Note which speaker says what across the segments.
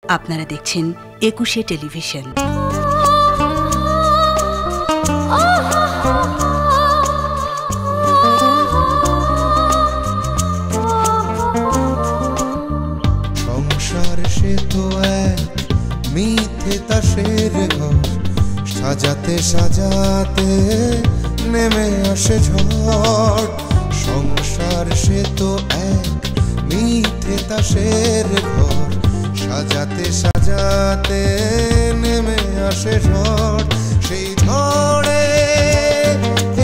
Speaker 1: আপনারা দেখছেন ২১শে টেলিভিশন।
Speaker 2: সংসার সে তো এক মিথ্যে তাসের ঘর, সাজাতে সাজাতে নেমে আসে ঝড়। সংসার সে তো এক মিথ্যে তাসের ঘর, সাজাতে সাজাতে নেমে আসে ঝড়। সেই ঝড়ে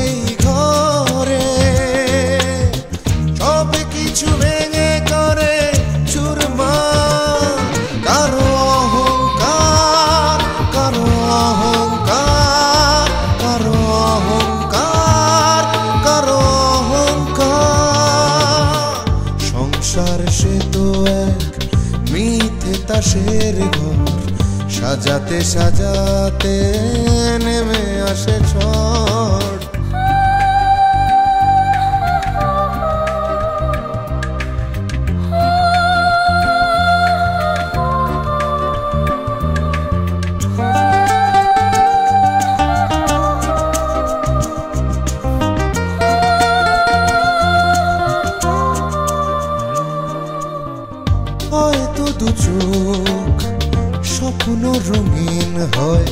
Speaker 2: এই ঘরে সব কিছু ভেঙে করে চুরমার। কারো অহংকার, কারো অহংকার, কারো অহংকার, কারো অহংকার। সংসার সে তো এক মিথ্যে তাসের ঘর, সাজাতে সাজাতে নেমে আসে ঝড়। হয়তো দু চোখ স্বপ্ন রঙিন হয়,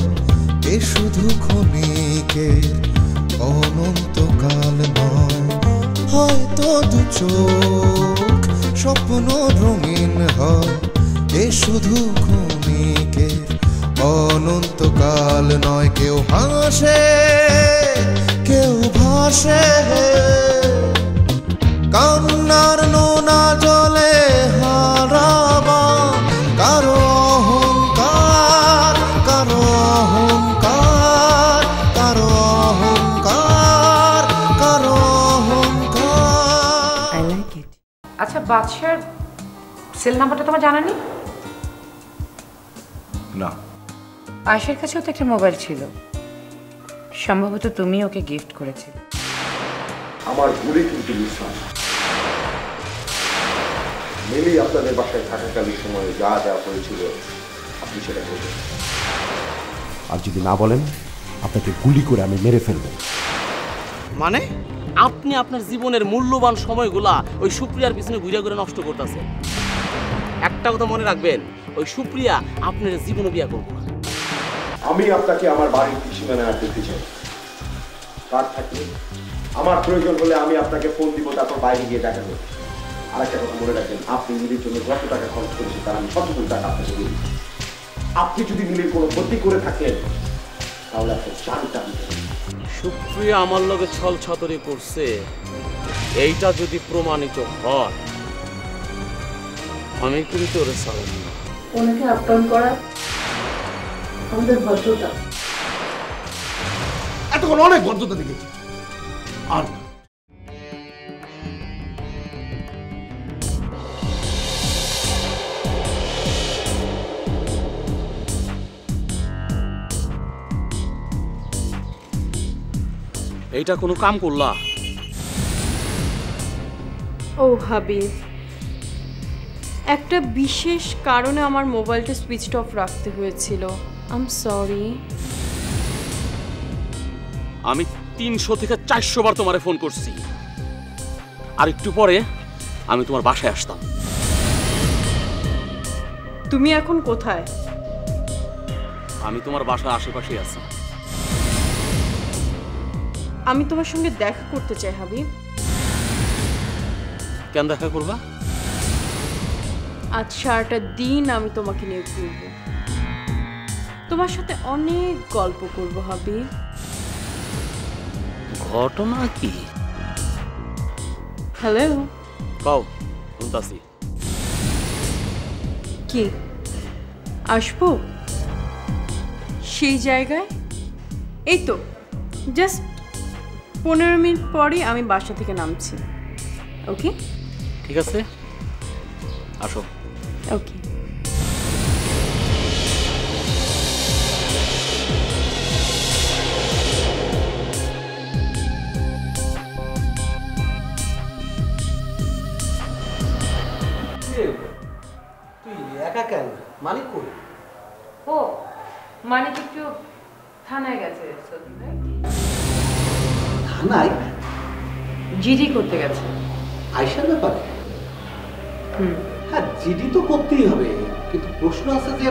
Speaker 2: এ শুধু ক্ষণিকের অনন্তকাল নয়। হয়তো দু চোখ স্বপ্ন রঙিন হয়, এ শুধু ক্ষণিকের অনন্তকাল নয়। কেউ হাসে কেউ ভাসে, কান্নার নোনা জলে হারাবা। কারো অহংকার, কারো অহংকার, কারো অহংকার, কারো অহংকার।
Speaker 3: I like it. আচ্ছা, বাদশার সেল নাম্বারটা তোমার জানা নেই?
Speaker 4: না।
Speaker 3: আয়েশার কাছেও তো একটা মোবাইল ছিল, সম্ভবত তুমি ওকে গিফট করেছিলে।
Speaker 4: আমার ভুলে কিন্তু বিশ্বাস মিলি আপনাদের বাসায় থাকাকালীন সময় যা যা হয়েছিল আপনি সেটা বলবেন। আর যদি না বলেন আপনাকে গুলি করে আমি মেরে ফেলবো।
Speaker 5: মানে আপনি আপনার জীবনের মূল্যবান সময়গুলা ওই সুপ্রিয়ার পিছনে ঘুরে ঘুরে নষ্ট করতেছেন। একটা কথা মনে রাখবেন, ওই সুপ্রিয়া আপনার জীবনে বিয়া করবো না।
Speaker 4: আমি আপনাকে আমার বাড়ির সীমানায় আর দেখতে চাই। কার থাকলে আমার প্রয়োজন হলে আমি আপনাকে ফোন দিব, তারপর বাইরে গিয়ে দেখা করবো। আর একটা কথা মনে রাখবেন, আপনি মিলির জন্য যত টাকা খরচ করেছেন তার আমি সবটুকু টাকা আপনাকে দিই। আপনি যদি মিলির কোনো ক্ষতি করে থাকেন তাহলে আপনার জানটা দিতে হবে।
Speaker 5: সুপ্রিয়া আমার লগে ছল ছতরি করছে, এইটা যদি প্রমাণিত হয় আমি কিন্তু ওরে ছাড়ব না।
Speaker 6: ওনাকে আপ্যায়ন করা আমাদের ভদ্রতা।
Speaker 4: এতক্ষণ অনেক ভদ্রতা দেখেছি। আর
Speaker 5: এইটা কোনো কাম করলা?
Speaker 6: ও হাবিব, একটা বিশেষ কারণে আমার মোবাইলটা সুইচড অফ রাখতে হয়েছিল। I am sorry.
Speaker 5: আমি 300 থেকে 400 বার তোমারে ফোন করছি, আর একটু পরে আমি তোমার বাসায় আসতাম।
Speaker 6: তুমি এখন কোথায়?
Speaker 5: আমি তোমার বাসার আশেপাশেই আছি।
Speaker 6: আমি তোমার সঙ্গে দেখা করতে চাই হাবিব।
Speaker 5: কেন দেখা করবা?
Speaker 6: আজ সারাটা দিন আমি তোমাকে নিয়ে ঘুরবো, তোমার সাথে অনেক গল্প করবো হাবিব।
Speaker 5: ঘটনা কি?
Speaker 6: হ্যালো,
Speaker 5: কও, শুনতাছি।
Speaker 6: কি আসবো সেই জায়গায়? এই তো জাস্ট 15 মিনিট পরই আমি বাসা থেকে নামছি। ওকে
Speaker 5: ঠিক আছে, আসো।
Speaker 6: ওকে।
Speaker 7: তুই একা কেন? মালিক
Speaker 3: ও মানিক একটু থানায় গেছে সত্যি ভাই,
Speaker 7: থানায়?
Speaker 3: জিডি করতে গেছে।
Speaker 7: আয়শার ব্যাপারে? হ্যাঁ, জিডি তো করতেই হবে, কিন্তু প্রশ্ন আছে যে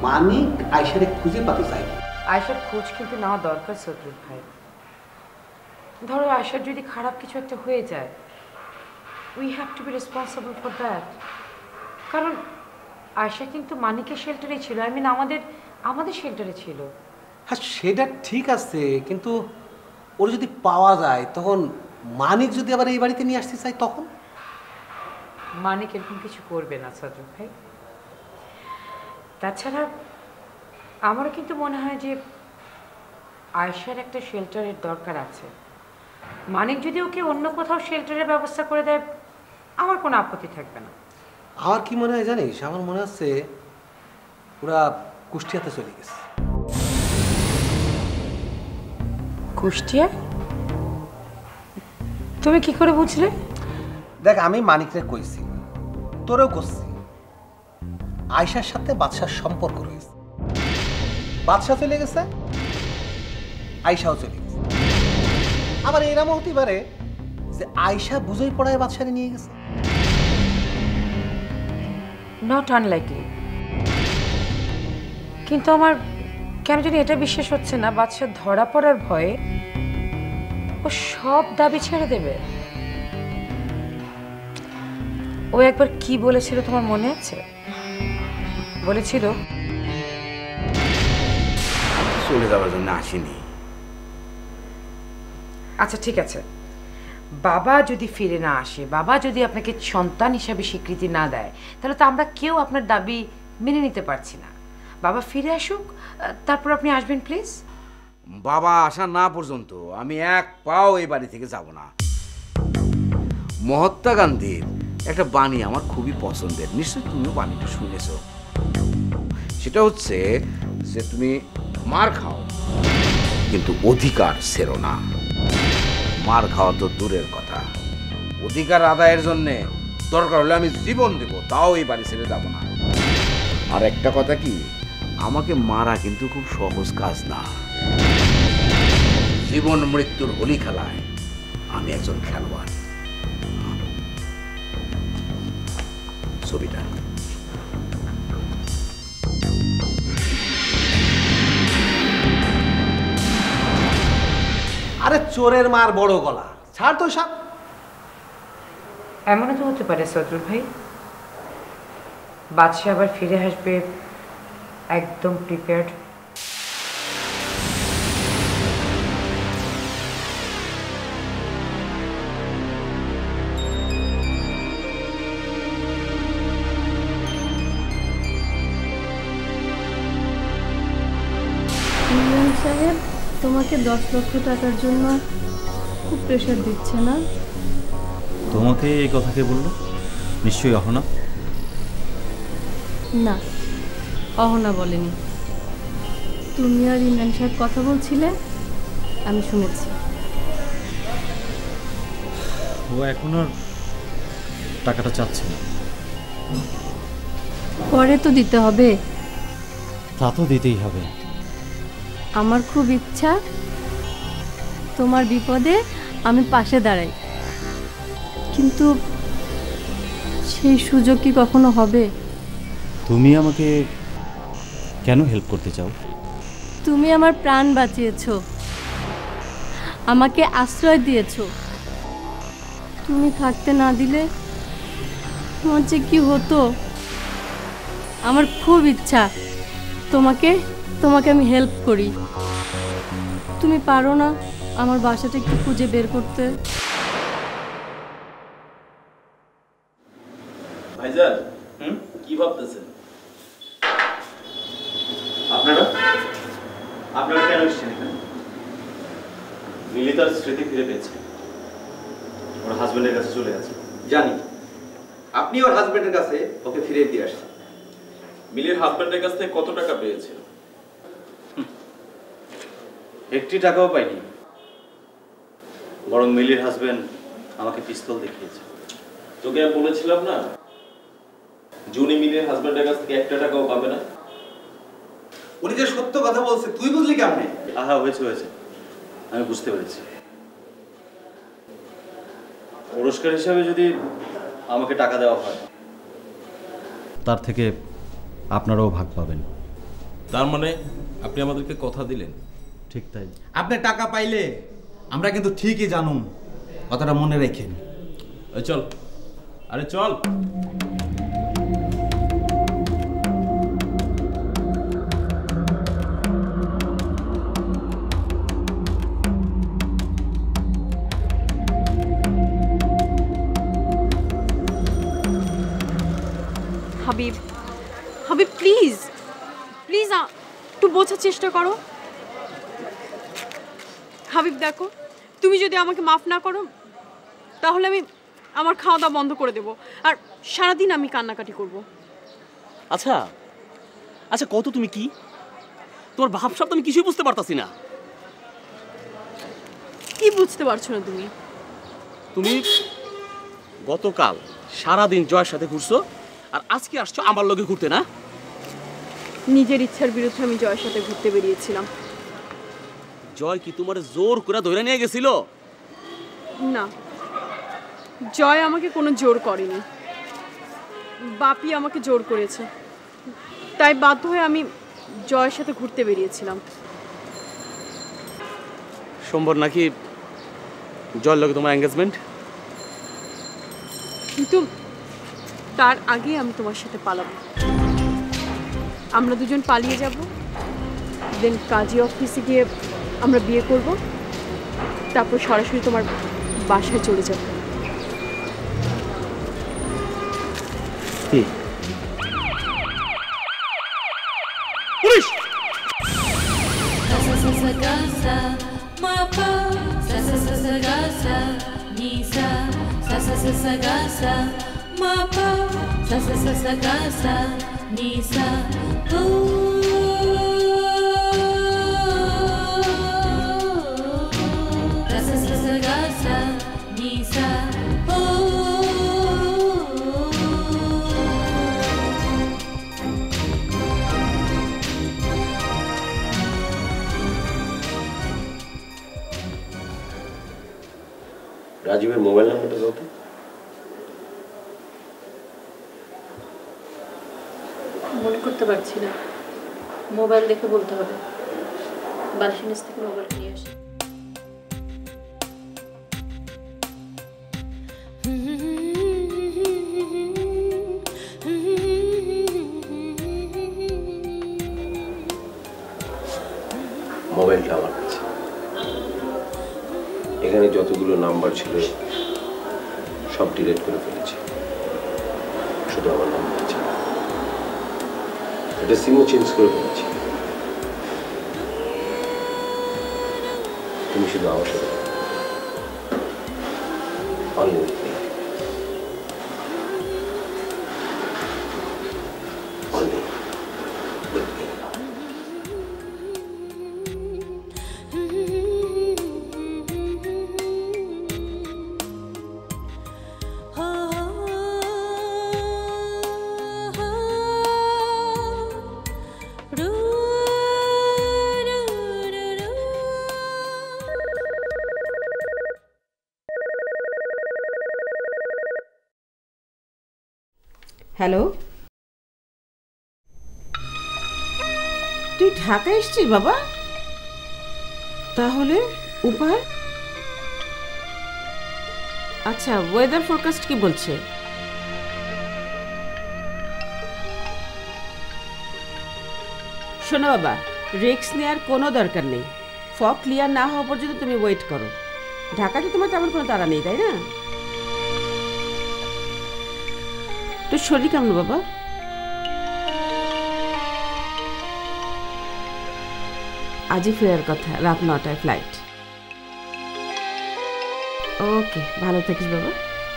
Speaker 7: মানিক আয়শারে খুঁজে পাতে চাই।
Speaker 3: আয়শার খোঁজ কিন্তু নেওয়া দরকার সদরুল ভাই। ধরো আয়শার যদি খারাপ কিছু একটা হয়ে যায়, we have to be responsible for that. কারণ আয়শা কিন্তু মানিকের শেল্টারে ছিল, আই মিন আমাদের শেল্টারে ছিল।
Speaker 7: হ্যাঁ, সেটা ঠিক আছে, কিন্তু ওর যদি পাওয়া যায় তখন মানিক যদি আবার এই বাড়িতে নিয়ে আসতে চাই তখন?
Speaker 3: মানিক এরকম কিছু করবে না সদরুল ভাই। তাছাড়া আমারও কিন্তু মনে হয় যে আয়শার একটা শেল্টারের দরকার আছে। মানিক যদি ওকে অন্য কোথাও শেল্টারের ব্যবস্থা করে দেয়, আমার কোনো আপত্তি থাকবে না।
Speaker 7: আমার কি মনে হয় জানিস, আমার মনে হচ্ছে ওরা কুষ্টিয়াতে চলে গেছে।
Speaker 3: কুষ্টিয়া? তুমি কি করে বুঝলে?
Speaker 7: দেখ, আমি মানিকরে কইছি, তোরেও করছি, আয়শার সাথে বাদশার সম্পর্ক রয়েছে। বাদশা চলে গেছে, আয়শাও চলে গেছে। আবার এরকম হতে পারে যে আয়শা বুঝেই পড়ায় বাদশারে নিয়ে গেছে।
Speaker 3: Not unlikely. কিন্তু আমার কেন জানি এটা বিশ্বাস হচ্ছে না বাদশা ধরা পড়ার ভয়ে ও সব দাবি ছেড়ে দেবে। ও একবার কি বলেছিল তোমার মনে আছে? বলেছিল
Speaker 8: চলে যাওয়ার জন্য আসিনি।
Speaker 3: আচ্ছা ঠিক আছে, বাবা যদি ফিরে না আসে, বাবা যদি আপনাকে সন্তান হিসাবে স্বীকৃতি না দেয়, তাহলে তো আমরা কেউ আপনার দাবি মেনে নিতে পারছি না। বাবা ফিরে আসুক, তারপর আপনি আসবেন প্লিজ।
Speaker 8: বাবা আসা না পর্যন্ত আমি এক পাও এই বাড়ি থেকে যাব না। মহাত্মা গান্ধীর একটা বাণী আমার খুবই পছন্দের, নিশ্চয়ই তুমিও বাণীটা শুনেছ। সেটা হচ্ছে যে তুমি মার খাও কিন্তু অধিকার ছেড়ো না। মার খাওয়া তো দূরের কথা, অধিকার আদায়ের জন্যে দরকার হলে আমি জীবন দেব, তাও এই বাড়ি ছেড়ে যাব না। আর একটা কথা কি, আমাকে মারা কিন্তু খুব সহজ কাজ না। জীবন মৃত্যুর হোলি খেলায় আমি একজন খেলোয়াড়। ছবিটা
Speaker 7: আরে চোরের মার বড় গলা, ছাড় তো সব।
Speaker 3: এমনও তো হতে পারে সদরুল ভাই, বাদশা আবার ফিরে আসবে একদম প্রিপেয়ার্ড।
Speaker 6: ইমরান সাহেব তোমাকে 10 লক্ষ টাকার জন্য খুব প্রেশার দিচ্ছে না?
Speaker 9: তোমাকে এই কথা কে বললো? নিশ্চয়ই অহনা।
Speaker 6: না, অহনা বলেনি। তুমি আর ইমরান সাহেব কথা বলছিলে, আমি শুনেছি।
Speaker 9: ও এখন আর টাকাটা চাচ্ছে না।
Speaker 6: পরে তো দিতে হবে।
Speaker 9: তা তো দিতেই হবে।
Speaker 6: আমার খুব ইচ্ছা তোমার বিপদে আমি পাশে দাঁড়াই, কিন্তু সেই সুযোগ কি কখনো হবে?
Speaker 9: তুমি আমাকে কেন হেল্প করতে চাও?
Speaker 6: তুমি আমার প্রাণ বাঁচিয়েছো, আমাকে আশ্রয় দিয়েছো। তুমি থাকতে না দিলে আমার যে কি হতো। আমার খুব ইচ্ছা তোমাকে আমি হেল্প করি। তুমি পারো না আমার বাসাটা একটু খুঁজে বের করতে?
Speaker 10: ভাইজান, কি ভাবতেছেন আপনারা? আপনারা কেন এসেছেন এখানে? মিলি তার স্মৃতি ফিরে পেয়েছে, ওর হাজবেন্ডের কাছে চলে গেছে।
Speaker 11: জানি আপনি ওর হাজবেন্ডের কাছে ওকে ফিরে দিয়ে আসছেন।
Speaker 10: মিলির হাজবেন্ডের কাছ থেকে কত টাকা পেয়েছিল?
Speaker 11: একটি টাকাও পাইনি, বরং মিলির হাজবেন্ড আমাকে পিস্তল দেখিয়েছে।
Speaker 10: তোকে আমি বলেছিলাম না জুনি মিলির হাজবেন্ডের কাছ থেকে 1 টাকাও পাবে না।
Speaker 11: উনি যে সত্য কথা বলছে তুই বুঝলি কেমনে?
Speaker 10: আহা হয়েছে, আমি বুঝতে পেরেছি। পুরস্কার হিসাবে যদি আমাকে টাকা দেওয়া হয়,
Speaker 9: তার থেকে আপনারাও ভাগ পাবেন।
Speaker 12: তার মানে আপনি আমাদেরকে কথা দিলেন?
Speaker 9: ঠিক তাই।
Speaker 11: আপনি টাকা পাইলে আমরা কিন্তু ঠিকই জানুম, কথাটা মনে রাখেন।
Speaker 12: চল, আরে চল।
Speaker 6: হাবিব, হাবিব প্লিজ প্লিজ একটু বোঝার চেষ্টা করো। হাবিব দেখো, তুমি যদি আমাকে মাফ না করো তাহলে আমি আমার খাওয়া দাওয়া বন্ধ করে দেব, আর সারাদিন আমি কান্নাকাটি করব।
Speaker 5: আচ্ছা আচ্ছা, কত তুমি কি, তোমার ভাবসাব তো আমি কিছুই বুঝতে পারতাছি না।
Speaker 6: কি বুঝতে পারছো না তুমি?
Speaker 5: তুমি গতকাল সারাদিন জয়ের সাথে ঘুরছো, আর আজকে আসছো আমার লগে ঘুরতে না?
Speaker 6: নিজের ইচ্ছার বিরুদ্ধে আমি জয়ের সাথে ঘুরতে বেরিয়েছিলাম।
Speaker 5: জয় কি তোমার জোর করে ধরে নিয়ে গেছিল?
Speaker 6: না, জয় আমাকে কোনো জোর করেনি, বাপি আমাকে জোর করেছে। তাই বাধ্য হয়ে আমি জয়ের সাথে ঘুরতে বেরিয়েছিলাম।
Speaker 5: সোমবার নাকি জয়ের লগে তোমার এঙ্গেজমেন্ট?
Speaker 6: কিন্তু তার আগে আমি তোমার সাথে পালাবো। আমরা দুজন পালিয়ে যাব, দেন কাজী অফিসে গিয়ে আমরা বিয়ে করব, তারপর সরাসরি তোমার বাসায় চলে যাব।
Speaker 5: পুলিশ!
Speaker 10: রাজীবের মোবাইল নাম্বারটা দাও তো।
Speaker 6: মনে করতে পারছি না, মোবাইল দেখে বলতে হবে। বালিশের নিচ থেকে মোবাইল নিয়ে আসি।
Speaker 10: মোবাইলটা আমার কাছে, এখানে যতগুলো নাম্বার ছিল সব ডিলিট করে ফেলেছি, শুধু আমার নাম্বার আছে। এটা সিমও চেঞ্জ করে ফেলেছি। তুমি শুধু আমার সাথে অনলি
Speaker 13: হ্যালো, তুই ঢাকা এসছিস বাবা? তাহলে উপায়? আচ্ছা, ওয়েদার ফোরকাস্ট কি বলছে? শোনো বাবা, রিস্ক নেওয়ার কোনো দরকার নেই। ফগ ক্লিয়ার না হওয়া পর্যন্ত তুমি ওয়েট করো। ঢাকাতে তোমার তেমন কোনো তাড়া নেই, তাই না? তোর শরীর কেমন বাবা? আজই ফেরার কথা, রাত 9টায় ফ্লাইট। ওকে, ভালো থাকিস বাবা,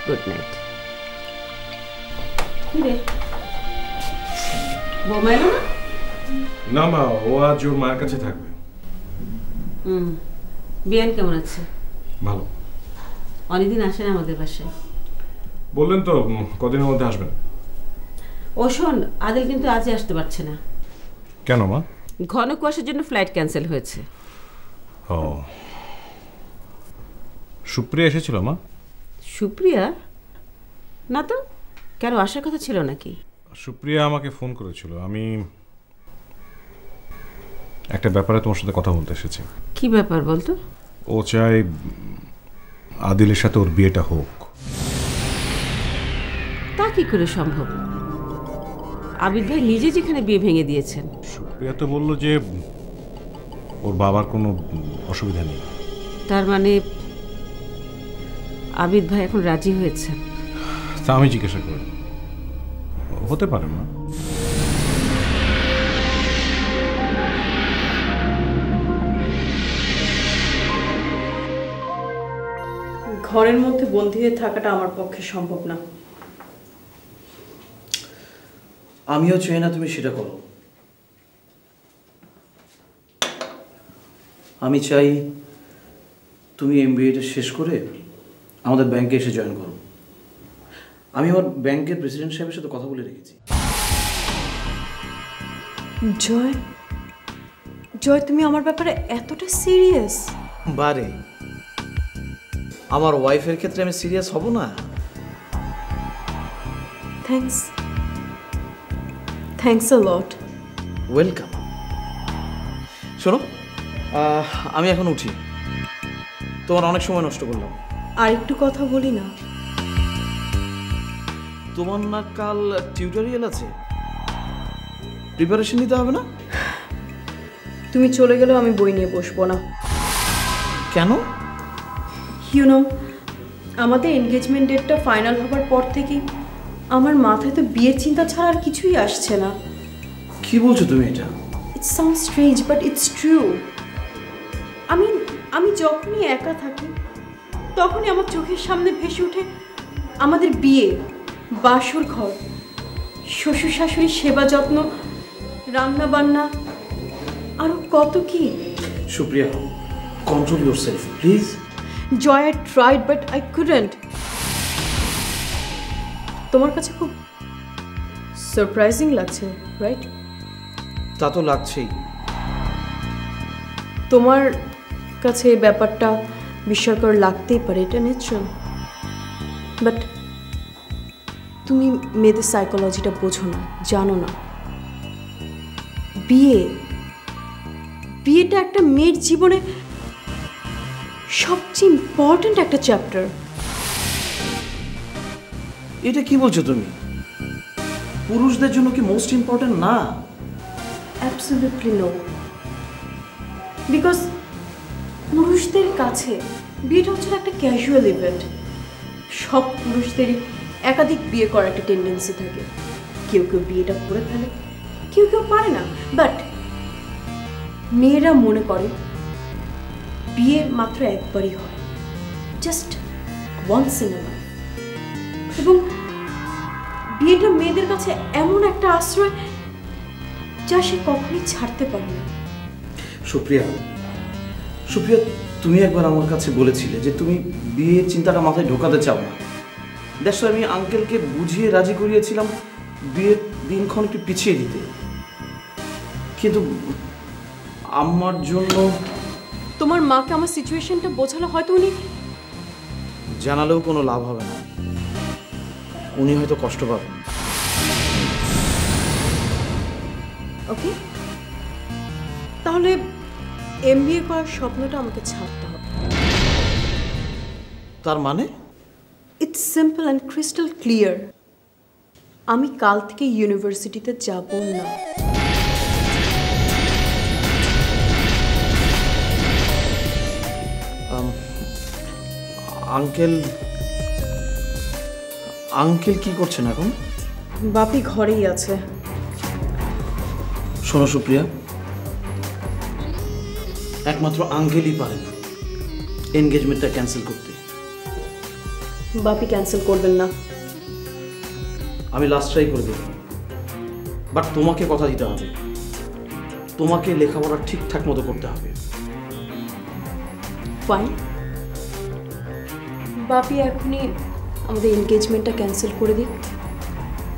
Speaker 13: গুড নাইট। বৌমা এলো না?
Speaker 14: না মা, ও আজ ওর মায়ের কাছে থাকবে।
Speaker 13: বিয়ান কেমন আছে?
Speaker 14: ভালো।
Speaker 13: অনেকদিন আসেন আমাদের বাসায়।
Speaker 14: বললেন তো কদিনের মধ্যে আসবেন।
Speaker 13: ও শোন, আদিল কিন্তু আজই আসতে পারছে না।
Speaker 14: কেন মা?
Speaker 13: ঘন কুয়াশার জন্য ফ্লাইট ক্যান্সেল হয়েছে।
Speaker 14: ও, সুপ্রিয়া এসেছিল মা?
Speaker 13: সুপ্রিয়া? না তো, কেন আসার কথা ছিল নাকি?
Speaker 14: সুপ্রিয়া আমাকে ফোন করেছিল, আমি একটা ব্যাপারে তোমার সাথে কথা বলতে এসেছি।
Speaker 13: কি ব্যাপার বলতো?
Speaker 14: ও চাই আদিলের সাথে ওর বিয়েটা হোক।
Speaker 13: তা কি করে সম্ভব? আবিদ ভাই নিজে যেখানে বিয়ে ভেঙে দিয়েছেন।
Speaker 14: সুপ্রিয়া তো বললো যে ওর বাবার কোনো অসুবিধা নেই।
Speaker 13: তার মানে আবিদ ভাই এখন রাজি হয়েছেন?
Speaker 14: তা আমি জিজ্ঞাসা করি, হতে পারে না?
Speaker 6: ঘরের মধ্যে বন্দী হয়ে থাকাটা আমার পক্ষে সম্ভব না।
Speaker 15: আমিও চাই না তুমি সেটা করো। আমি চাই তুমি এমবিএটা শেষ করে আমাদের ব্যাংকে এসে জয়েন করো। আমি আমার ব্যাংকের প্রেসিডেন্ট সাহেবের সাথে কথা বলে রেখেছি।
Speaker 6: জয়, জয়, তুমি আমার ব্যাপারে এতটা সিরিয়াস?
Speaker 15: বারে, আমার ওয়াইফের ক্ষেত্রে আমি সিরিয়াস হব না?
Speaker 6: Thanks, thanks a lot.
Speaker 15: Welcome. শোনো, আমি এখন উঠি, তোমার অনেক সময় নষ্ট করলাম।
Speaker 6: আর একটু কথা বলি না?
Speaker 15: তোমার না কাল টিউটোরিয়াল আছে, প্রিপারেশন নিতে হবে না?
Speaker 6: তুমি চলে গেলেও আমি বই নিয়ে বসবো না।
Speaker 15: কেন?
Speaker 6: ইউ নো, আমাদের এনগেজমেন্ট ডেটটা ফাইনাল হবার পর থেকেই আমার মাথায় তো বিয়ের চিন্তা ছাড়া আর কিছুই আসছে না।
Speaker 15: কি বলছো তুমি এটা?
Speaker 6: It's sound strange but it's true. আমি যখনই একা থাকি তখনই আমার চোখের সামনে ভেসে ওঠে আমাদের বিয়ে, বাসর ঘর, শ্বশুর শাশুড়ির সেবা যত্ন, রান্না বান্না, আরো কত কি।
Speaker 15: Supriya, control yourself please.
Speaker 6: Joy, I tried but I couldn't. তোমার কাছে খুব সারপ্রাইজিং লাগছে, রাইট?
Speaker 15: তা তো লাগছেই।
Speaker 6: তোমার কাছে এই ব্যাপারটা বিস্ময়কর লাগতেই পারে, এটা ন্যাচারাল। বাট তুমি মেয়েদের সাইকোলজিটা বোঝো না, জানো না। বিয়েটা একটা মেয়ের জীবনে সবচেয়ে ইম্পর্ট্যান্ট একটা চ্যাপ্টার।
Speaker 15: এটা কি বলছো তুমি? পুরুষদের জন্য কি মোস্ট ইম্পর্ট্যান্ট না?
Speaker 6: Absolutely no. বিকজ পুরুষদের কাছে বিয়েটা হচ্ছে একটা ক্যাজুয়াল ইভেন্ট। সব পুরুষদেরই একাধিক বিয়ে করার একটা টেন্ডেন্সি থাকে। কেউ কেউ বিয়েটা করে ফেলে, কেউ কেউ পারে না। বাট মেয়েরা মনে করে বিয়ে মাত্র একবারই হয়, just once in a life. এবং বিয়েটা মেয়েদের কাছে এমন একটা আশ্রয় যা সে কখনোই ছাড়তে পারে না।
Speaker 15: সুপ্রিয়া, তুমি একবার আমার কাছে বলেছিলে যে তুমি বিয়ের চিন্তাটা মাথায় ঢোকাতে চাও না। দেখো, আমি আঙ্কেলকে বুঝিয়ে রাজি করিয়েছিলাম বিয়ের দিনক্ষণ একটু পিছিয়ে দিতে, কিন্তু আমার জন্য
Speaker 6: তোমার মাকে আমার সিচুয়েশনটা বোঝালে হয়তো উনি
Speaker 15: জানালেও কোনো লাভ হবে না, উনি হয়তো কষ্ট পাবেন।
Speaker 6: ওকে, তাহলে এমবিএ করার স্বপ্নটা আমাকে ছাড়তে হবে।
Speaker 15: তার মানে?
Speaker 6: It's simple and crystal clear. আমি কাল থেকে ইউনিভার্সিটিতে যাব না।
Speaker 15: আঙ্কেল কি করছেন এখন?
Speaker 6: বাপি ঘরেই আছে।
Speaker 15: শোনো সুপ্রিয়া, একমাত্র আঙ্কেলই পারেন এনগেজমেন্টটা ক্যান্সেল করতে।
Speaker 6: বাপি ক্যান্সেল করবেন না।
Speaker 15: আমি লাস্ট ট্রাই করে দেব, বাট তোমাকে কথা দিতে হবে, তোমাকে লেখাপড়া ঠিকঠাক মতো করতে হবে।
Speaker 6: ফাইন, বাপি এখনই আমাদের এনগেজমেন্টটা ক্যান্সেল করে দিক,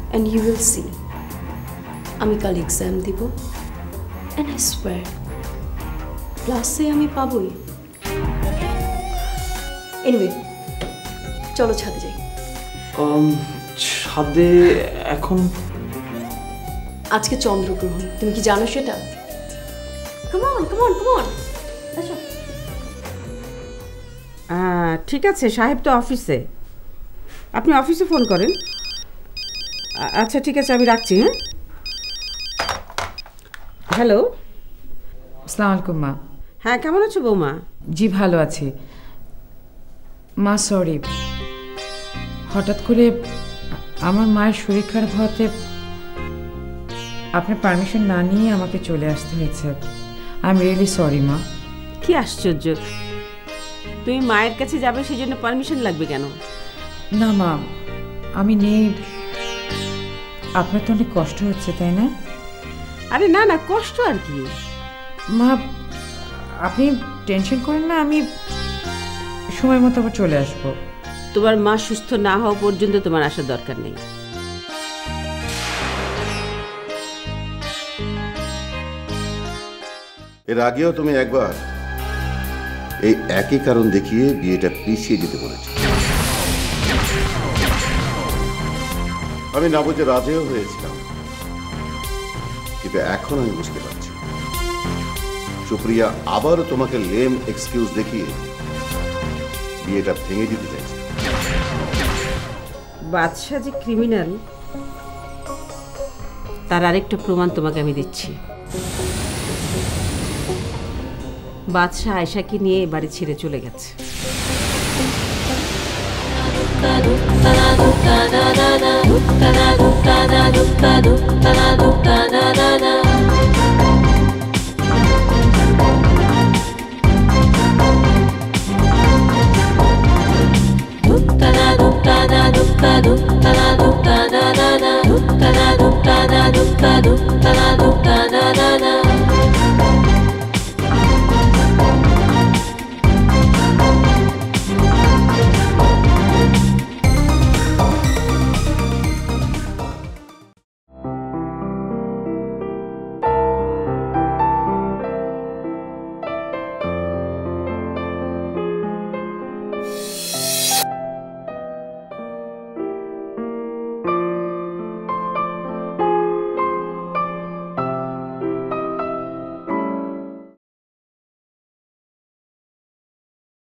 Speaker 6: অ্যান্ড ইউ উইল সি আমি কাল এক্সাম দিব অ্যান্ড আই সোয়ার ক্লাসে আমি পাবই। এনিওয়ে চলো ছাদে যাই।
Speaker 15: ছাদে এখন?
Speaker 6: আজকে চন্দ্রগ্রহণ, তুমি কি জানো সেটা? Come on come on come on. আচ্ছা
Speaker 13: ঠিক আছে, সাহেব তো অফিসে, আপনি অফিসে ফোন করেন। আচ্ছা ঠিক আছে, আমি রাখছি। হ্যাঁ, হ্যালো।
Speaker 16: আসসালামু আলাইকুম মা।
Speaker 13: হ্যাঁ, কেমন আছো বৌমা?
Speaker 16: জি ভালো আছি মা। সরি, হঠাৎ করে আমার মায়ের শরীর খারাপ হওয়াতে আপনার পারমিশন না নিয়ে আমাকে চলে আসতে হয়েছে। আই এম রিয়েলি সরি মা।
Speaker 13: কি আশ্চর্য, তুমি মায়ের কাছে যাবে সেই জন্য পারমিশন লাগবে কেন?
Speaker 16: না মা, আমি নেই। আপনার তো অনেক কষ্ট হচ্ছে তাই না?
Speaker 13: আরে না না, কষ্ট আর কি
Speaker 16: মা, আপনি টেনশন করেন না, আমি সময় মতো আবার চলে আসবো।
Speaker 13: তোমার মা সুস্থ না হওয়া পর্যন্ত তোমার আসার দরকার নেই।
Speaker 17: এর আগেও তুমি একবার এই একই কারণ দেখিয়ে বিয়েটা পিছিয়ে দিতে বলেছি। আমি না বুঝে রাজিও হয়েছিলাম, কিন্তু এখন আমি বুঝতে পারছি সুপ্রিয়া আবারও তোমাকে লেম এক্সকিউজ দেখিয়ে বিয়েটা ভেঙে দিতে চাইছে।
Speaker 13: বাদশা যে ক্রিমিনাল তার আরেকটা প্রমাণ তোমাকে আমি দিচ্ছি। বাদশা আয়েশাকে নিয়ে বাড়ি ছেড়ে চলে গেছে।
Speaker 6: দুঃখ